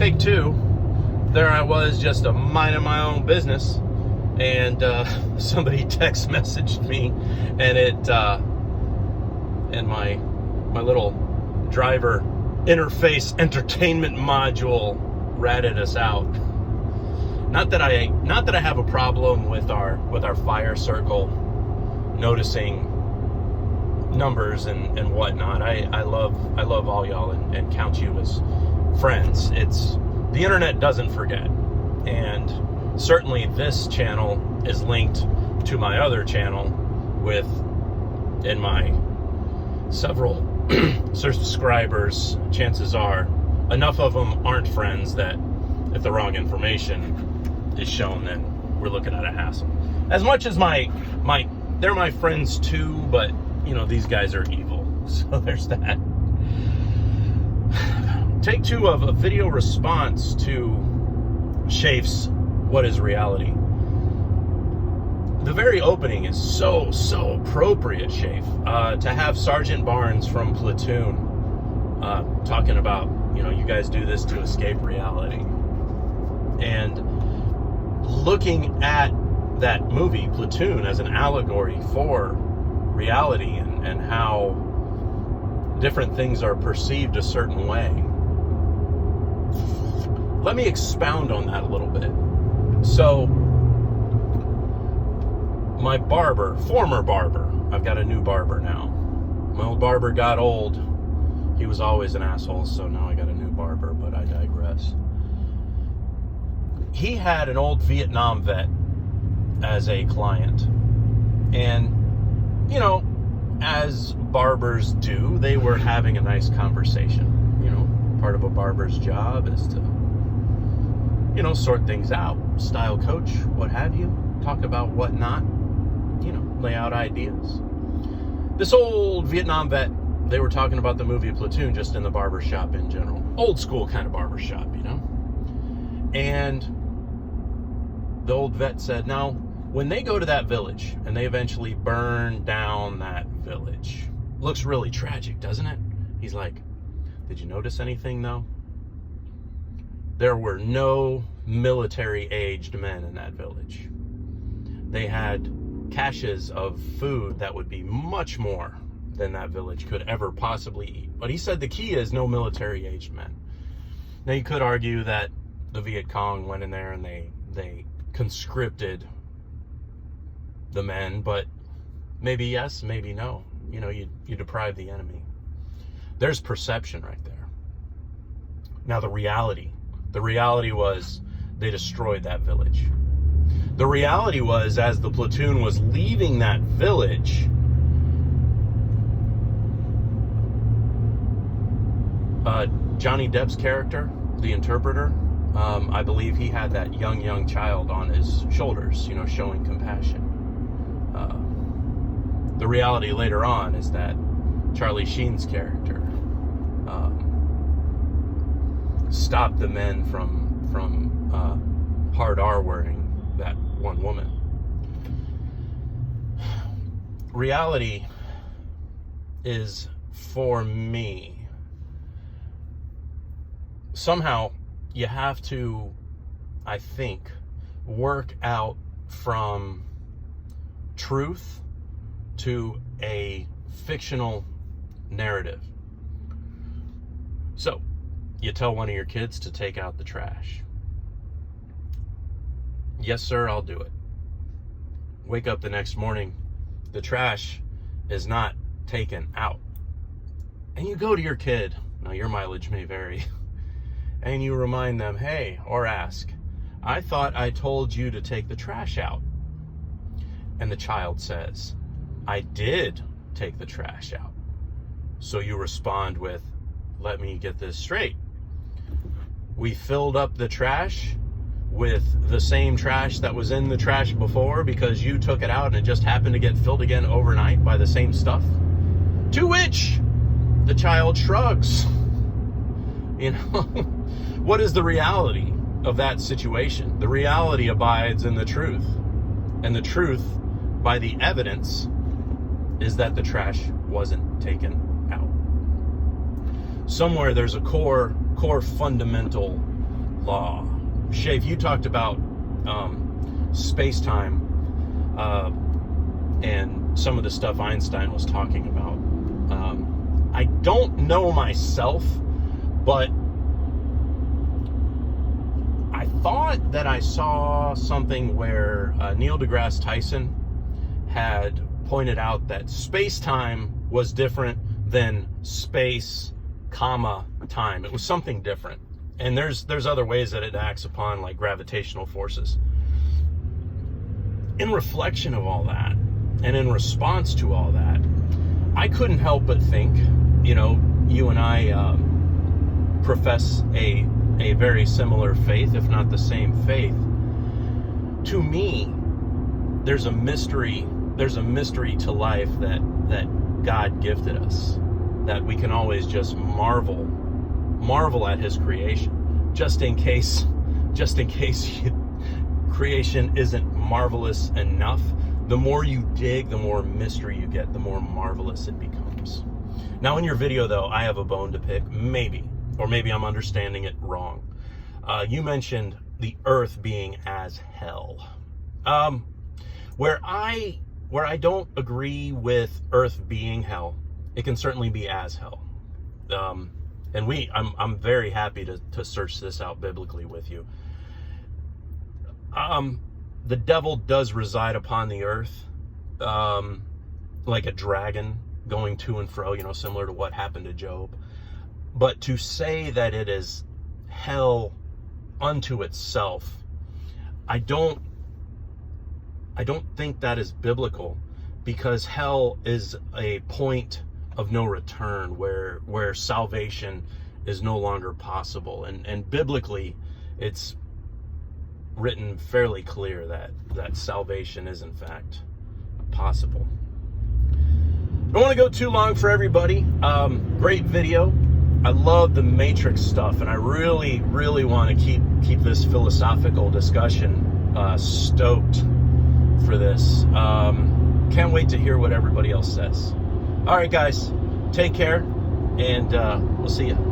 Take two. There I was, just minding my own business, and somebody text messaged me, and and my little driver interface entertainment module ratted us out. Not that I have a problem with our fire circle noticing numbers and whatnot. I love all y'all and count you as friends. It's the internet doesn't forget, and certainly this channel is linked to my other channel in my several subscribers. Chances are enough of them aren't friends that if the wrong information is shown, then we're looking at a hassle. As much as they're my friends too, but you know, these guys are evil. So there's that. Take two of a video response to Shafe's What is Reality. The very opening is so appropriate, Shafe, to have Sergeant Barnes from Platoon talking about, you know, you guys do this to escape reality. And looking at that movie, Platoon, as an allegory for reality and how different things are perceived a certain way. Let me expound on that a little bit. So, my former barber, I've got a new barber now. My old barber got old. He was always an asshole, so now I got a new barber, but I digress. He had an old Vietnam vet as a client. And, you know, as barbers do, they were having a nice conversation. You know, part of a barber's job is to, you know, sort things out, style coach, what have you, talk about what not, you know, lay out ideas. This old Vietnam vet, they were talking about the movie Platoon just in the barber shop in general. Old school kind of barber shop, you know. And the old vet said, now, when they go to that village and they eventually burn down that village, looks really tragic, doesn't it? He's like, did you notice anything though? There were no military-aged men in that village. They had caches of food that would be much more than that village could ever possibly eat. But he said the key is no military-aged men. Now, you could argue that the Viet Cong went in there and they conscripted the men, but maybe yes, maybe no. You know, you deprive the enemy. There's perception right there. Now, the reality was they destroyed that village. The reality was, as the platoon was leaving that village, Johnny Depp's character, the interpreter, I believe he had that young child on his shoulders, you know, showing compassion. The reality later on is that Charlie Sheen's character stopped the men from hard R-wording that one woman. Reality is, for me, somehow you have to, I think, work out from truth to a fictional narrative. So, you tell one of your kids to take out the trash. Yes, sir, I'll do it. Wake up the next morning, the trash is not taken out. And you go to your kid, now your mileage may vary, and you remind them, hey, or ask, I thought I told you to take the trash out. And the child says, I did take the trash out. So you respond with, let me get this straight. We filled up the trash with the same trash that was in the trash before because you took it out and it just happened to get filled again overnight by the same stuff. To which the child shrugs. You know, what is the reality of that situation? The reality abides in the truth. And the truth, by the evidence, is that the trash wasn't taken out. Somewhere there's a core fundamental law. Shave, you talked about space-time and some of the stuff Einstein was talking about. I don't know myself, but I thought that I saw something where Neil deGrasse Tyson had pointed out that space-time was different than space, comma, time. It was something different. And there's other ways that it acts upon, like gravitational forces. In reflection of all that, and in response to all that, I couldn't help but think, you know, you and I profess a very similar faith, if not the same faith. To me, there's a mystery to life that God gifted us, that we can always just marvel at his creation, just in case creation isn't marvelous enough. The more you dig, the more mystery you get, the more marvelous it becomes. Now, in your video, though, I have a bone to pick, maybe I'm understanding it wrong. You mentioned the earth being as hell. Where I don't agree with earth being hell, it can certainly be as hell. And I'm very happy to search this out biblically with you. The devil does reside upon the earth, like a dragon going to and fro, you know, similar to what happened to Job. But to say that it is hell unto itself, I don't think that is biblical, because hell is a point of no return where salvation is no longer possible. And biblically, it's written fairly clear that salvation is in fact possible. I don't want to go too long for everybody. Great video. I love the Matrix stuff, and I really, really want to keep this philosophical discussion stoked for this. Can't wait to hear what everybody else says. All right, guys, take care, and we'll see you.